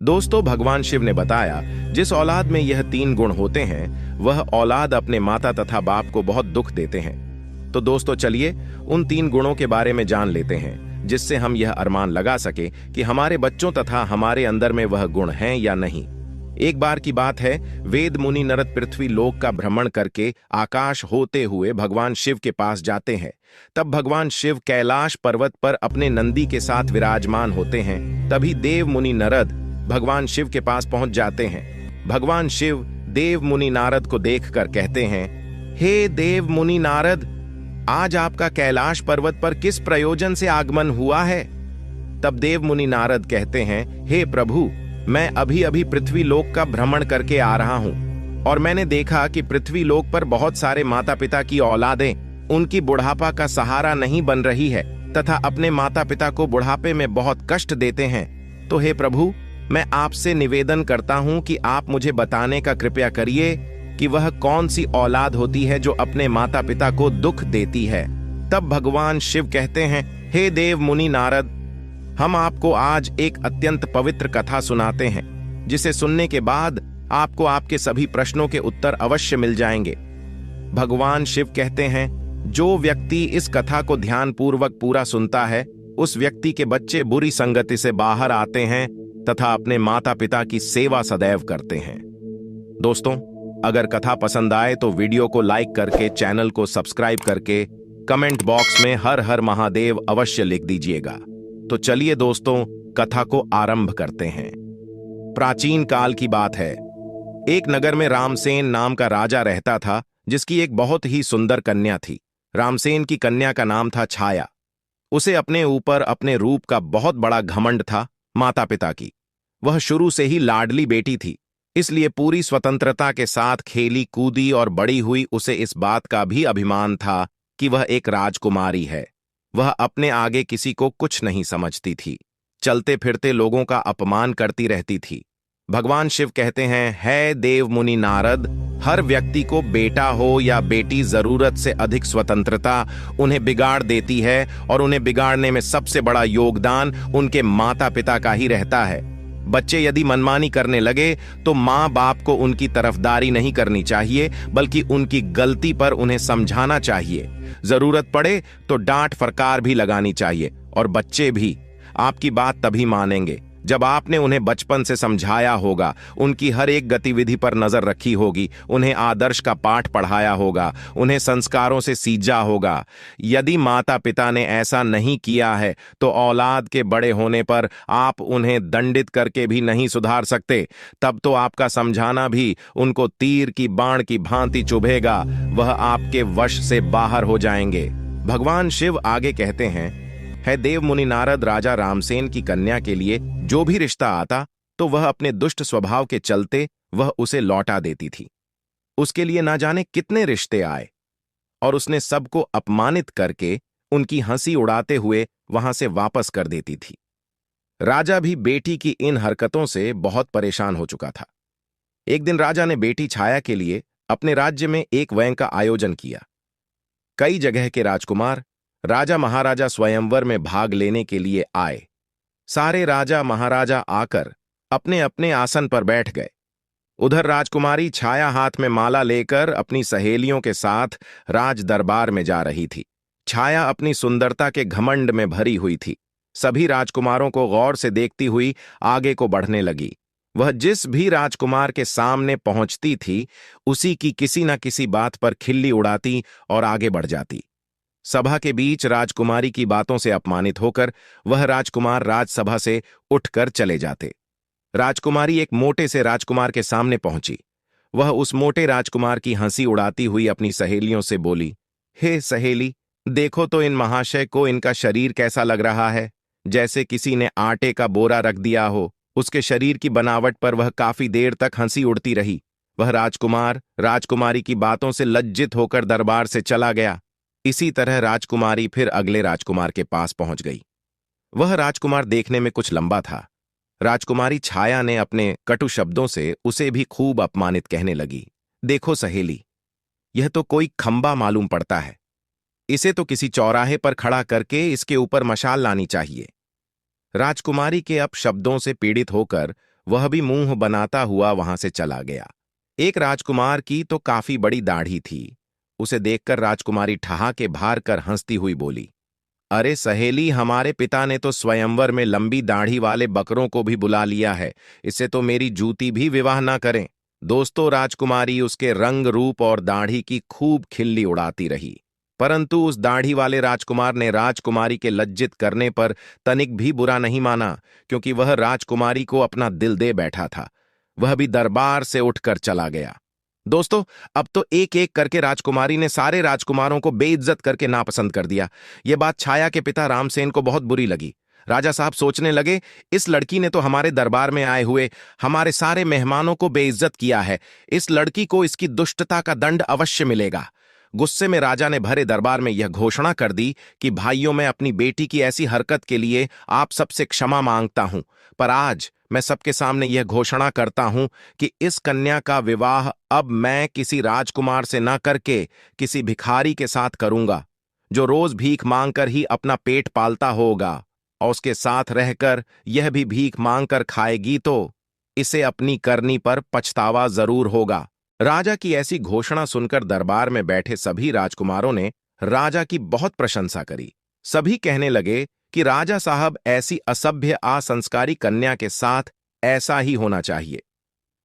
दोस्तों, भगवान शिव ने बताया जिस औलाद में यह तीन गुण होते हैं वह औलाद अपने माता तथा बाप को बहुत दुख देते हैं। तो दोस्तों चलिए उन तीन गुणों के बारे में जान लेते हैं जिससे हम यह अरमान लगा सके कि हमारे बच्चों तथा हमारे अंदर में वह गुण हैं या नहीं। एक बार की बात है, वेद मुनि नरद पृथ्वी लोक का भ्रमण करके आकाश होते हुए भगवान शिव के पास जाते हैं। तब भगवान शिव कैलाश पर्वत पर अपने नंदी के साथ विराजमान होते हैं। तभी देव मुनि नरद भगवान शिव के पास पहुंच जाते हैं। भगवान शिव देव मुनि नारद को देखकर कहते हैं, हे देव मुनि नारद, आज आपका कैलाश पर्वत पर किस प्रयोजन से आगमन हुआ है? तब देव मुनि नारद कहते हैं, हे प्रभु, मैं अभी अभी पृथ्वी लोक का भ्रमण करके आ रहा हूं और मैंने देखा कि पृथ्वी लोक पर बहुत सारे माता पिता की औलादें उनकी बुढ़ापा का सहारा नहीं बन रही है तथा अपने माता पिता को बुढ़ापे में बहुत कष्ट देते हैं। तो हे प्रभु, मैं आपसे निवेदन करता हूं कि आप मुझे बताने का कृपया करिए कि वह कौन सी औलाद होती है जो अपने माता पिता को दुख देती है। तब भगवान शिव कहते हैं, हे देव मुनि नारद, हम आपको आज एक अत्यंत पवित्र कथा सुनाते हैं जिसे सुनने के बाद आपको आपके सभी प्रश्नों के उत्तर अवश्य मिल जाएंगे। भगवान शिव कहते हैं, जो व्यक्ति इस कथा को ध्यानपूर्वक पूरा सुनता है उस व्यक्ति के बच्चे बुरी संगति से बाहर आते हैं तथा अपने माता पिता की सेवा सदैव करते हैं। दोस्तों, अगर कथा पसंद आए तो वीडियो को लाइक करके चैनल को सब्सक्राइब करके कमेंट बॉक्स में हर हर महादेव अवश्य लिख दीजिएगा। तो चलिए दोस्तों, कथा को आरंभ करते हैं। प्राचीन काल की बात है। एक नगर में रामसेन नाम का राजा रहता था जिसकी एक बहुत ही सुंदर कन्या थी। रामसेन की कन्या का नाम था छाया। उसे अपने ऊपर अपने रूप का बहुत बड़ा घमंड था। माता पिता की वह शुरू से ही लाडली बेटी थी, इसलिए पूरी स्वतंत्रता के साथ खेली कूदी और बड़ी हुई। उसे इस बात का भी अभिमान था कि वह एक राजकुमारी है। वह अपने आगे किसी को कुछ नहीं समझती थी। चलते फिरते लोगों का अपमान करती रहती थी। भगवान शिव कहते हैं, हे देव मुनि नारद, हर व्यक्ति को बेटा हो या बेटी जरूरत से अधिक स्वतंत्रता उन्हें बिगाड़ देती है और उन्हें बिगाड़ने में सबसे बड़ा योगदान उनके माता पिता का ही रहता है। बच्चे यदि मनमानी करने लगे तो माँ बाप को उनकी तरफदारी नहीं करनी चाहिए, बल्कि उनकी गलती पर उन्हें समझाना चाहिए। जरूरत पड़े तो डांट फटकार भी लगानी चाहिए। और बच्चे भी आपकी बात तभी मानेंगे जब आपने उन्हें बचपन से समझाया होगा, उनकी हर एक गतिविधि पर नजर रखी होगी, उन्हें आदर्श का पाठ पढ़ाया होगा, उन्हें संस्कारों से सींचा होगा। यदि माता पिता ने ऐसा नहीं किया है तो औलाद के बड़े होने पर आप उन्हें दंडित करके भी नहीं सुधार सकते। तब तो आपका समझाना भी उनको तीर की बाण की भांति चुभेगा, वह आपके वश से बाहर हो जाएंगे। भगवान शिव आगे कहते हैं, है देव मुनि नारद, राजा रामसेन की कन्या के लिए जो भी रिश्ता आता तो वह अपने दुष्ट स्वभाव के चलते वह उसे लौटा देती थी। उसके लिए ना जाने कितने रिश्ते आए और उसने सबको अपमानित करके उनकी हंसी उड़ाते हुए वहां से वापस कर देती थी। राजा भी बेटी की इन हरकतों से बहुत परेशान हो चुका था। एक दिन राजा ने बेटी छाया के लिए अपने राज्य में एक वैन का आयोजन किया। कई जगह के राजकुमार राजा महाराजा स्वयंवर में भाग लेने के लिए आए। सारे राजा महाराजा आकर अपने अपने आसन पर बैठ गए। उधर राजकुमारी छाया हाथ में माला लेकर अपनी सहेलियों के साथ राज दरबार में जा रही थी। छाया अपनी सुंदरता के घमंड में भरी हुई थी। सभी राजकुमारों को गौर से देखती हुई आगे को बढ़ने लगी। वह जिस भी राजकुमार के सामने पहुंचती थी उसी की किसी न किसी बात पर खिल्ली उड़ाती और आगे बढ़ जाती। सभा के बीच राजकुमारी की बातों से अपमानित होकर वह राजकुमार राजसभा से उठकर चले जाते। राजकुमारी एक मोटे से राजकुमार के सामने पहुंची। वह उस मोटे राजकुमार की हंसी उड़ाती हुई अपनी सहेलियों से बोली, हे सहेली, देखो तो इन महाशय को इनका शरीर कैसा लग रहा है, जैसे किसी ने आटे का बोरा रख दिया हो। उसके शरीर की बनावट पर वह काफी देर तक हंसी उड़ती रही। वह राजकुमार राजकुमारी की बातों से लज्जित होकर दरबार से चला गया। इसी तरह राजकुमारी फिर अगले राजकुमार के पास पहुंच गई। वह राजकुमार देखने में कुछ लंबा था। राजकुमारी छाया ने अपने कटु शब्दों से उसे भी खूब अपमानित कहने लगी। देखो सहेली, यह तो कोई खंबा मालूम पड़ता है। इसे तो किसी चौराहे पर खड़ा करके इसके ऊपर मशाल लानी चाहिए। राजकुमारी के अब शब्दों से पीड़ित होकर वह भी मुंह बनाता हुआ वहां से चला गया। एक राजकुमार की तो काफी बड़ी दाढ़ी थी। उसे देखकर राजकुमारी ठहाके भार कर हंसती हुई बोली, अरे सहेली, हमारे पिता ने तो स्वयंवर में लंबी दाढ़ी वाले बकरों को भी बुला लिया है। इससे तो मेरी जूती भी विवाह ना करें। दोस्तों, राजकुमारी उसके रंग रूप और दाढ़ी की खूब खिल्ली उड़ाती रही, परंतु उस दाढ़ी वाले राजकुमार ने राजकुमारी के लज्जित करने पर तनिक भी बुरा नहीं माना, क्योंकि वह राजकुमारी को अपना दिल दे बैठा था। वह भी दरबार से उठकर चला गया। दोस्तों, अब तो एक एक करके राजकुमारी ने सारे राजकुमारों को बेइज्जत करके नापसंद कर दिया। यह बात छाया के पिता रामसेन को बहुत बुरी लगी। राजा साहब सोचने लगे, इस लड़की ने तो हमारे दरबार में आए हुए हमारे सारे मेहमानों को बेइज्जत किया है। इस लड़की को इसकी दुष्टता का दंड अवश्य मिलेगा। गुस्से में राजा ने भरे दरबार में यह घोषणा कर दी कि भाइयों, मैं अपनी बेटी की ऐसी हरकत के लिए आप सबसे क्षमा मांगता हूं, पर आज मैं सबके सामने यह घोषणा करता हूं कि इस कन्या का विवाह अब मैं किसी राजकुमार से न करके किसी भिखारी के साथ करूंगा, जो रोज भीख मांगकर ही अपना पेट पालता होगा, और उसके साथ रहकर यह भी भीख मांगकर खाएगी तो इसे अपनी करनी पर पछतावा जरूर होगा। राजा की ऐसी घोषणा सुनकर दरबार में बैठे सभी राजकुमारों ने राजा की बहुत प्रशंसा करी। सभी कहने लगे कि राजा साहब, ऐसी असभ्य असंस्कारी कन्या के साथ ऐसा ही होना चाहिए।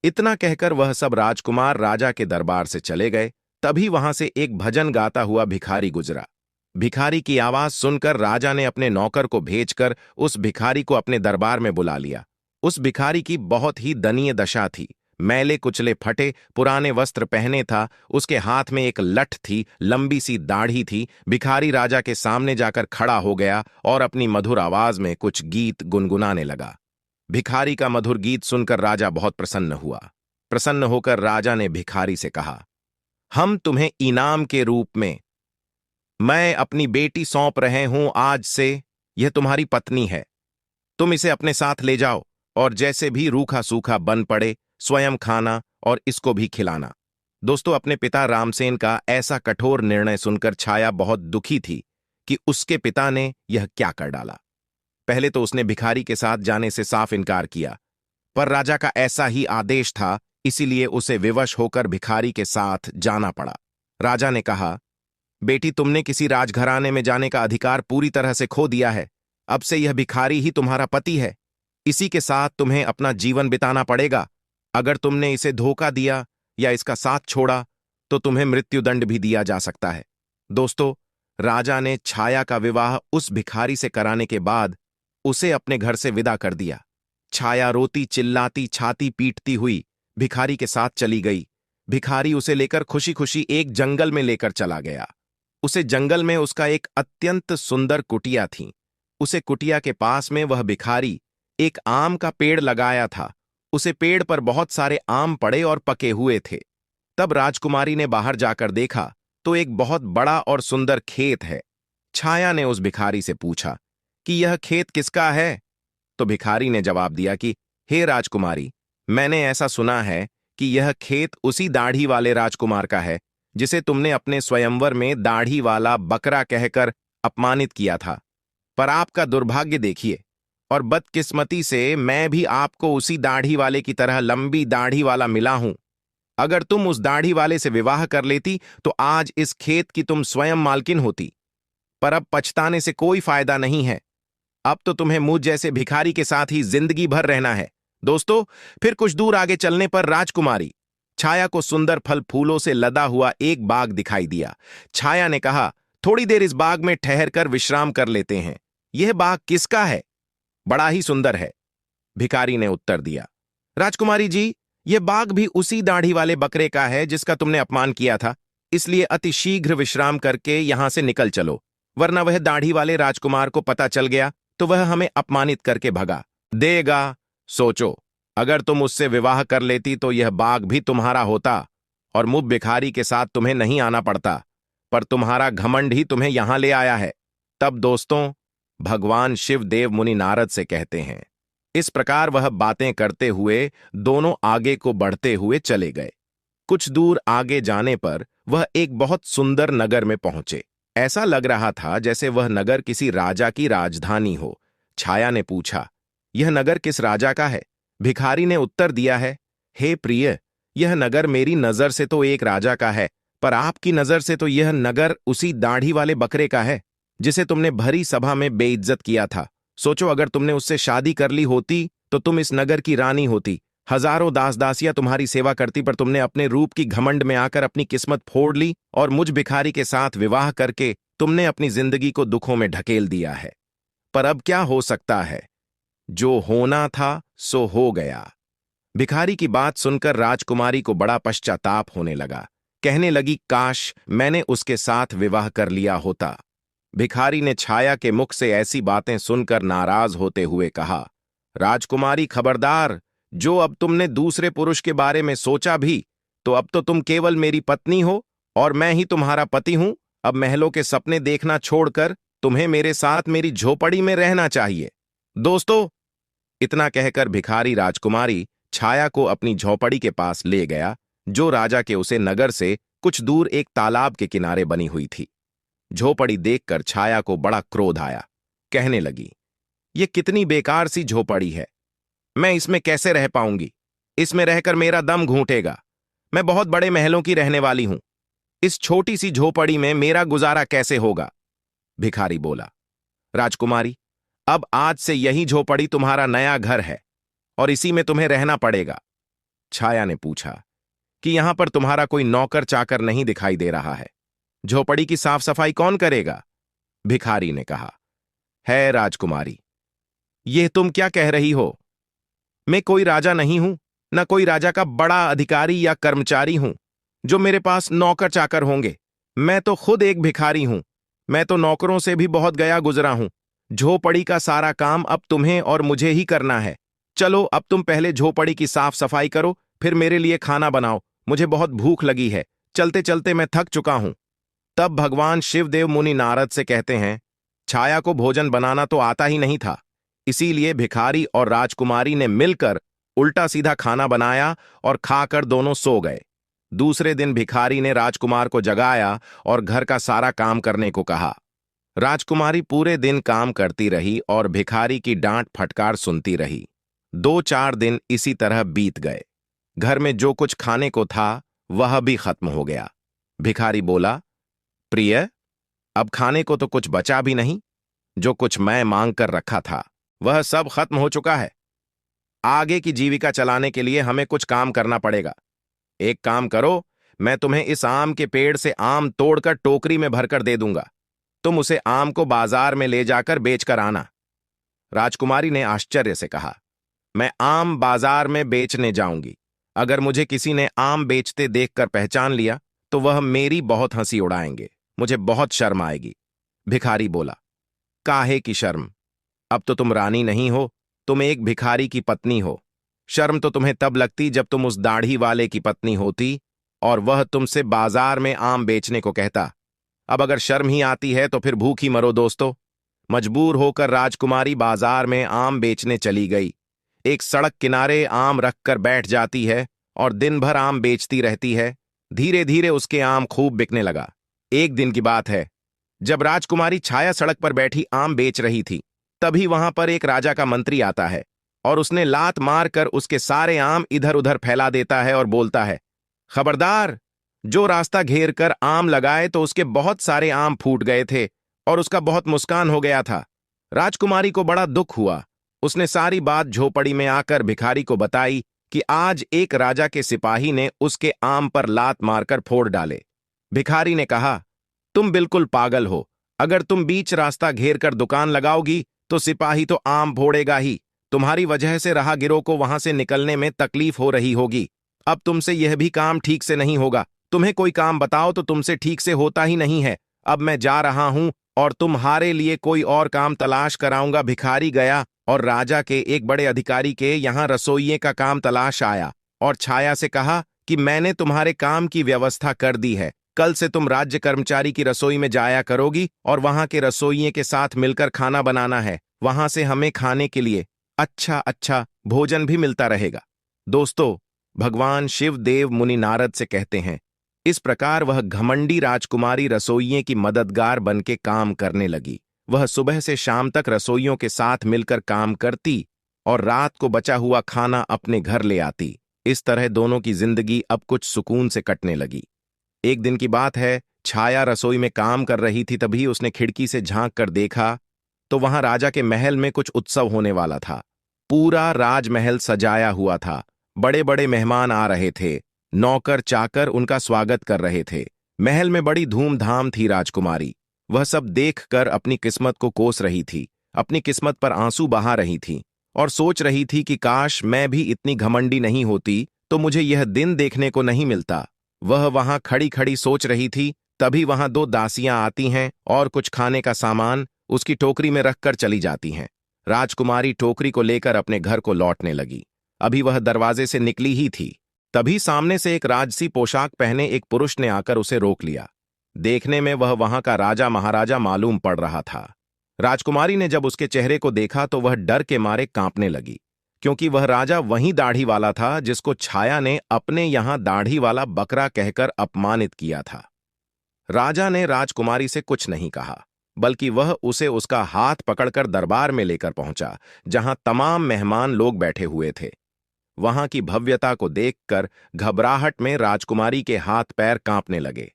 इतना कहकर वह सब राजकुमार राजा के दरबार से चले गए। तभी वहां से एक भजन गाता हुआ भिखारी गुजरा। भिखारी की आवाज सुनकर राजा ने अपने नौकर को भेजकर उस भिखारी को अपने दरबार में बुला लिया। उस भिखारी की बहुत ही दयनीय दशा थी। मैले कुचले फटे पुराने वस्त्र पहने था, उसके हाथ में एक लठ थी, लंबी सी दाढ़ी थी। भिखारी राजा के सामने जाकर खड़ा हो गया और अपनी मधुर आवाज में कुछ गीत गुनगुनाने लगा। भिखारी का मधुर गीत सुनकर राजा बहुत प्रसन्न हुआ। प्रसन्न होकर राजा ने भिखारी से कहा, हम तुम्हें इनाम के रूप में मैं अपनी बेटी सौंप रहे हूं। आज से यह तुम्हारी पत्नी है। तुम इसे अपने साथ ले जाओ और जैसे भी रूखा सूखा बन पड़े स्वयं खाना और इसको भी खिलाना। दोस्तों, अपने पिता रामसेन का ऐसा कठोर निर्णय सुनकर छाया बहुत दुखी थी कि उसके पिता ने यह क्या कर डाला। पहले तो उसने भिखारी के साथ जाने से साफ इनकार किया, पर राजा का ऐसा ही आदेश था, इसीलिए उसे विवश होकर भिखारी के साथ जाना पड़ा। राजा ने कहा, बेटी, तुमने किसी राजघराने में जाने का अधिकार पूरी तरह से खो दिया है। अब से यह भिखारी ही तुम्हारा पति है। इसी के साथ तुम्हें अपना जीवन बिताना पड़ेगा। अगर तुमने इसे धोखा दिया या इसका साथ छोड़ा तो तुम्हें मृत्युदंड भी दिया जा सकता है। दोस्तों, राजा ने छाया का विवाह उस भिखारी से कराने के बाद उसे अपने घर से विदा कर दिया। छाया रोती चिल्लाती छाती पीटती हुई भिखारी के साथ चली गई। भिखारी उसे लेकर खुशी खुशी एक जंगल में लेकर चला गया। उसे जंगल में उसका एक अत्यंत सुंदर कुटिया थी। उसे कुटिया के पास में वह भिखारी एक आम का पेड़ लगाया था। उसे पेड़ पर बहुत सारे आम पड़े और पके हुए थे। तब राजकुमारी ने बाहर जाकर देखा तो एक बहुत बड़ा और सुंदर खेत है। छाया ने उस भिखारी से पूछा कि यह खेत किसका है? तो भिखारी ने जवाब दिया कि हे राजकुमारी, मैंने ऐसा सुना है कि यह खेत उसी दाढ़ी वाले राजकुमार का है जिसे तुमने अपने स्वयंवर में दाढ़ी वाला बकरा कहकर अपमानित किया था। पर आपका दुर्भाग्य देखिए, और बदकिस्मती से मैं भी आपको उसी दाढ़ी वाले की तरह लंबी दाढ़ी वाला मिला हूं। अगर तुम उस दाढ़ी वाले से विवाह कर लेती तो आज इस खेत की तुम स्वयं मालकिन होती। पर अब पछताने से कोई फायदा नहीं है। अब तो तुम्हें मुझ जैसे भिखारी के साथ ही जिंदगी भर रहना है। दोस्तों, फिर कुछ दूर आगे चलने पर राजकुमारी छाया को सुंदर फल फूलों से लदा हुआ एक बाग दिखाई दिया। छाया ने कहा, थोड़ी देर इस बाग में ठहरकर विश्राम कर लेते हैं। यह बाग किसका है? बड़ा ही सुंदर है, भिखारी ने उत्तर दिया। राजकुमारी जी, यह बाग भी उसी दाढ़ी वाले बकरे का है जिसका तुमने अपमान किया था। इसलिए अति शीघ्र विश्राम करके यहां से निकल चलो, वरना वह दाढ़ी वाले राजकुमार को पता चल गया तो वह हमें अपमानित करके भगा देगा। सोचो, अगर तुम उससे विवाह कर लेती तो यह बाग भी तुम्हारा होता और मुझ भिखारी के साथ तुम्हें नहीं आना पड़ता। पर तुम्हारा घमंड ही तुम्हें यहां ले आया है। तब दोस्तों, भगवान शिव देव मुनि नारद से कहते हैं। इस प्रकार वह बातें करते हुए दोनों आगे को बढ़ते हुए चले गए। कुछ दूर आगे जाने पर वह एक बहुत सुंदर नगर में पहुंचे। ऐसा लग रहा था जैसे वह नगर किसी राजा की राजधानी हो। छाया ने पूछा, यह नगर किस राजा का है? भिखारी ने उत्तर दिया है, हे प्रिय, यह नगर मेरी नजर से तो एक राजा का है, पर आपकी नजर से तो यह नगर उसी दाढ़ी वाले बकरे का है जिसे तुमने भरी सभा में बेइज्जत किया था। सोचो, अगर तुमने उससे शादी कर ली होती तो तुम इस नगर की रानी होती। हजारों दास दासियां तुम्हारी सेवा करती, पर तुमने अपने रूप की घमंड में आकर अपनी किस्मत फोड़ ली और मुझ भिखारी के साथ विवाह करके तुमने अपनी जिंदगी को दुखों में ढकेल दिया है। पर अब क्या हो सकता है, जो होना था सो हो गया। भिखारी की बात सुनकर राजकुमारी को बड़ा पश्चाताप होने लगा। कहने लगी, काश मैंने उसके साथ विवाह कर लिया होता। भिखारी ने छाया के मुख से ऐसी बातें सुनकर नाराज होते हुए कहा, राजकुमारी खबरदार, जो अब तुमने दूसरे पुरुष के बारे में सोचा भी, तो अब तो तुम केवल मेरी पत्नी हो और मैं ही तुम्हारा पति हूं। अब महलों के सपने देखना छोड़कर तुम्हें मेरे साथ मेरी झोपड़ी में रहना चाहिए। दोस्तों, इतना कहकर भिखारी राजकुमारी छाया को अपनी झोपड़ी के पास ले गया, जो राजा के उसे नगर से कुछ दूर एक तालाब के किनारे बनी हुई थी। झोपड़ी देखकर छाया को बड़ा क्रोध आया। कहने लगी, ये कितनी बेकार सी झोपड़ी है, मैं इसमें कैसे रह पाऊंगी? इसमें रहकर मेरा दम घूंटेगा। मैं बहुत बड़े महलों की रहने वाली हूं, इस छोटी सी झोपड़ी में मेरा गुजारा कैसे होगा? भिखारी बोला, राजकुमारी, अब आज से यही झोपड़ी तुम्हारा नया घर है और इसी में तुम्हें रहना पड़ेगा। छाया ने पूछा कि यहां पर तुम्हारा कोई नौकर चाकर नहीं दिखाई दे रहा है? झोपड़ी की साफ सफाई कौन करेगा? भिखारी ने कहा, है राजकुमारी, यह तुम क्या कह रही हो? मैं कोई राजा नहीं हूं, न कोई राजा का बड़ा अधिकारी या कर्मचारी हूं जो मेरे पास नौकर चाकर होंगे। मैं तो खुद एक भिखारी हूं। मैं तो नौकरों से भी बहुत गया गुजरा हूं। झोपड़ी का सारा काम अब तुम्हें और मुझे ही करना है। चलो, अब तुम पहले झोपड़ी की साफ सफाई करो, फिर मेरे लिए खाना बनाओ। मुझे बहुत भूख लगी है, चलते चलते मैं थक चुका हूं। तब भगवान शिवदेव मुनि नारद से कहते हैं, छाया को भोजन बनाना तो आता ही नहीं था, इसीलिए भिखारी और राजकुमारी ने मिलकर उल्टा सीधा खाना बनाया और खाकर दोनों सो गए। दूसरे दिन भिखारी ने राजकुमार को जगाया और घर का सारा काम करने को कहा। राजकुमारी पूरे दिन काम करती रही और भिखारी की डांट फटकार सुनती रही। 2-4 दिन इसी तरह बीत गए। घर में जो कुछ खाने को था वह भी खत्म हो गया। भिखारी बोला, प्रिय, अब खाने को तो कुछ बचा भी नहीं। जो कुछ मैं मांग कर रखा था वह सब खत्म हो चुका है। आगे की जीविका चलाने के लिए हमें कुछ काम करना पड़ेगा। एक काम करो, मैं तुम्हें इस आम के पेड़ से आम तोड़कर टोकरी में भरकर दे दूंगा। तुम उसे आम को बाजार में ले जाकर बेचकर आना। राजकुमारी ने आश्चर्य से कहा, मैं आम बाजार में बेचने जाऊंगी? अगर मुझे किसी ने आम बेचते देखकर पहचान लिया तो वह मेरी बहुत हंसी उड़ाएंगे, मुझे बहुत शर्म आएगी। भिखारी बोला, काहे की शर्म? अब तो तुम रानी नहीं हो, तुम एक भिखारी की पत्नी हो। शर्म तो तुम्हें तब लगती जब तुम उस दाढ़ी वाले की पत्नी होती और वह तुमसे बाजार में आम बेचने को कहता। अब अगर शर्म ही आती है तो फिर भूख ही मरो दोस्तों। मजबूर होकर राजकुमारी बाजार में आम बेचने चली गई। एक सड़क किनारे आम रखकर बैठ जाती है और दिन भर आम बेचती रहती है। धीरे धीरे उसके आम खूब बिकने लगा। एक दिन की बात है, जब राजकुमारी छाया सड़क पर बैठी आम बेच रही थी, तभी वहां पर एक राजा का मंत्री आता है और उसने लात मारकर उसके सारे आम इधर उधर फैला देता है और बोलता है, खबरदार, जो रास्ता घेर कर आम लगाए तो उसके बहुत सारे आम फूट गए थे और उसका बहुत नुकसान हो गया था। राजकुमारी को बड़ा दुख हुआ। उसने सारी बात झोपड़ी में आकर भिखारी को बताई कि आज एक राजा के सिपाही ने उसके आम पर लात मारकर फोड़ डाले। भिखारी ने कहा, तुम बिल्कुल पागल हो। अगर तुम बीच रास्ता घेर कर दुकान लगाओगी तो सिपाही तो आम फोड़ेगा ही। तुम्हारी वजह से राहगीरों को वहां से निकलने में तकलीफ हो रही होगी। अब तुमसे यह भी काम ठीक से नहीं होगा। तुम्हें कोई काम बताओ तो तुमसे ठीक से होता ही नहीं है। अब मैं जा रहा हूं और तुम्हारे लिए कोई और काम तलाश कराऊंगा। भिखारी गया और राजा के एक बड़े अधिकारी के यहां रसोइये का काम तलाश आया और छाया से कहा कि मैंने तुम्हारे काम की व्यवस्था कर दी है। कल से तुम राज्य कर्मचारी की रसोई में जाया करोगी और वहां के रसोइये के साथ मिलकर खाना बनाना है। वहां से हमें खाने के लिए अच्छा अच्छा भोजन भी मिलता रहेगा। दोस्तों, भगवान शिव देव मुनि नारद से कहते हैं, इस प्रकार वह घमंडी राजकुमारी रसोइये की मददगार बनके काम करने लगी। वह सुबह से शाम तक रसोइयों के साथ मिलकर काम करती और रात को बचा हुआ खाना अपने घर ले आती। इस तरह दोनों की जिंदगी अब कुछ सुकून से कटने लगी। एक दिन की बात है, छाया रसोई में काम कर रही थी, तभी उसने खिड़की से झांक कर देखा तो वहां राजा के महल में कुछ उत्सव होने वाला था। पूरा राजमहल सजाया हुआ था, बड़े बड़े मेहमान आ रहे थे, नौकर चाकर उनका स्वागत कर रहे थे। महल में बड़ी धूमधाम थी। राजकुमारी वह सब देखकर अपनी किस्मत को कोस रही थी, अपनी किस्मत पर आंसू बहा रही थी और सोच रही थी कि काश मैं भी इतनी घमंडी नहीं होती तो मुझे यह दिन देखने को नहीं मिलता। वह वहां खड़ी खड़ी सोच रही थी, तभी वहां दो दासियां आती हैं और कुछ खाने का सामान उसकी टोकरी में रखकर चली जाती हैं। राजकुमारी टोकरी को लेकर अपने घर को लौटने लगी। अभी वह दरवाजे से निकली ही थी, तभी सामने से एक राजसी पोशाक पहने एक पुरुष ने आकर उसे रोक लिया। देखने में वह वहां का राजा महाराजा मालूम पड़ रहा था। राजकुमारी ने जब उसके चेहरे को देखा तो वह डर के मारे कांपने लगी, क्योंकि वह राजा वही दाढ़ी वाला था जिसको छाया ने अपने यहां दाढ़ी वाला बकरा कहकर अपमानित किया था। राजा ने राजकुमारी से कुछ नहीं कहा, बल्कि वह उसे उसका हाथ पकड़कर दरबार में लेकर पहुंचा, जहां तमाम मेहमान लोग बैठे हुए थे। वहां की भव्यता को देखकर घबराहट में राजकुमारी के हाथ पैर कांपने लगे।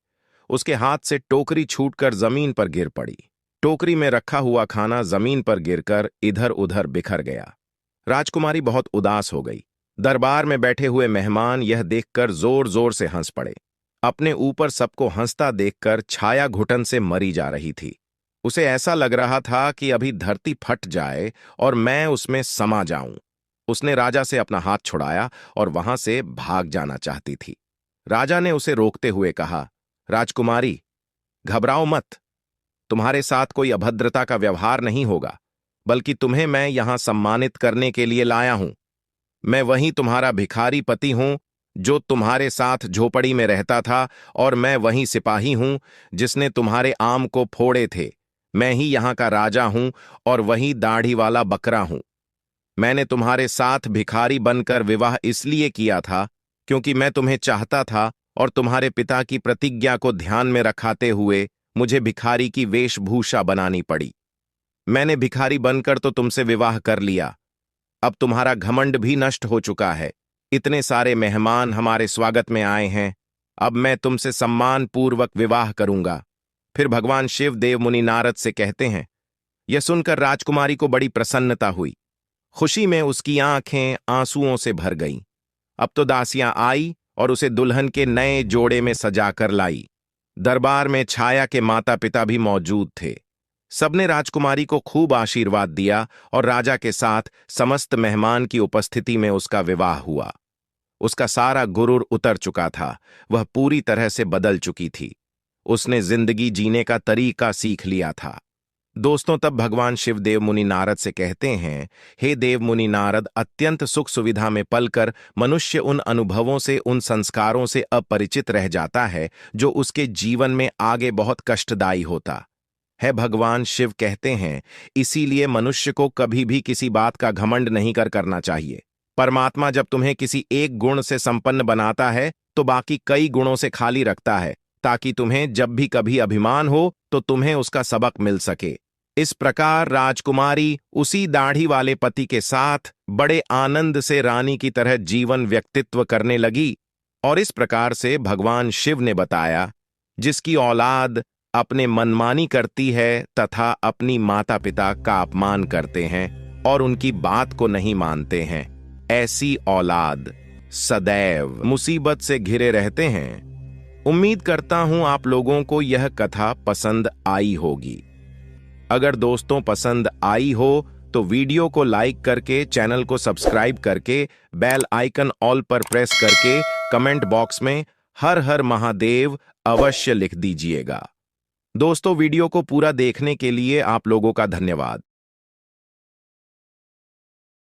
उसके हाथ से टोकरी छूटकर जमीन पर गिर पड़ी। टोकरी में रखा हुआ खाना जमीन पर गिरकर इधर उधर बिखर गया। राजकुमारी बहुत उदास हो गई। दरबार में बैठे हुए मेहमान यह देखकर जोर जोर से हंस पड़े। अपने ऊपर सबको हंसता देखकर छाया घुटन से मरी जा रही थी। उसे ऐसा लग रहा था कि अभी धरती फट जाए और मैं उसमें समा जाऊं। उसने राजा से अपना हाथ छुड़ाया और वहां से भाग जाना चाहती थी। राजा ने उसे रोकते हुए कहा, राजकुमारी, घबराओ मत। तुम्हारे साथ कोई अभद्रता का व्यवहार नहीं होगा, बल्कि तुम्हें मैं यहां सम्मानित करने के लिए लाया हूं। मैं वही तुम्हारा भिखारी पति हूं जो तुम्हारे साथ झोपड़ी में रहता था, और मैं वही सिपाही हूं जिसने तुम्हारे आम को फोड़े थे। मैं ही यहां का राजा हूं और वही दाढ़ी वाला बकरा हूं। मैंने तुम्हारे साथ भिखारी बनकर विवाह इसलिए किया था क्योंकि मैं तुम्हें चाहता था, और तुम्हारे पिता की प्रतिज्ञा को ध्यान में रखाते हुए मुझे भिखारी की वेशभूषा बनानी पड़ी। मैंने भिखारी बनकर तो तुमसे विवाह कर लिया। अब तुम्हारा घमंड भी नष्ट हो चुका है। इतने सारे मेहमान हमारे स्वागत में आए हैं, अब मैं तुमसे सम्मान पूर्वक विवाह करूंगा। फिर भगवान शिव देव मुनि नारद से कहते हैं। यह सुनकर राजकुमारी को बड़ी प्रसन्नता हुई। खुशी में उसकी आंखें आंसुओं से भर गईं। अब तो दासियां आई और उसे दुल्हन के नए जोड़े में सजाकर लाई। दरबार में छाया के माता पिता भी मौजूद थे। सबने राजकुमारी को खूब आशीर्वाद दिया और राजा के साथ समस्त मेहमान की उपस्थिति में उसका विवाह हुआ। उसका सारा गुरूर उतर चुका था, वह पूरी तरह से बदल चुकी थी। उसने जिंदगी जीने का तरीका सीख लिया था। दोस्तों, तब भगवान शिव देव मुनि नारद से कहते हैं, हे देव मुनि नारद, अत्यंत सुख सुविधा में पलकर मनुष्य उन अनुभवों से, उन संस्कारों से अपरिचित रह जाता है जो उसके जीवन में आगे बहुत कष्टदायी होता है। भगवान शिव कहते हैं, इसीलिए मनुष्य को कभी भी किसी बात का घमंड नहीं करना चाहिए। परमात्मा जब तुम्हें किसी एक गुण से संपन्न बनाता है तो बाकी कई गुणों से खाली रखता है, ताकि तुम्हें जब भी कभी अभिमान हो तो तुम्हें उसका सबक मिल सके। इस प्रकार राजकुमारी उसी दाढ़ी वाले पति के साथ बड़े आनंद से रानी की तरह जीवन व्यक्तित्व करने लगी। और इस प्रकार से भगवान शिव ने बताया, जिसकी औलाद अपने मनमानी करती है तथा अपनी माता पिता का अपमान करते हैं और उनकी बात को नहीं मानते हैं, ऐसी औलाद सदैव मुसीबत से घिरे रहते हैं। उम्मीद करता हूं आप लोगों को यह कथा पसंद आई होगी। अगर दोस्तों पसंद आई हो तो वीडियो को लाइक करके, चैनल को सब्सक्राइब करके, बेल आइकन ऑल पर प्रेस करके कमेंट बॉक्स में हर हर महादेव अवश्य लिख दीजिएगा। दोस्तों, वीडियो को पूरा देखने के लिए आप लोगों का धन्यवाद।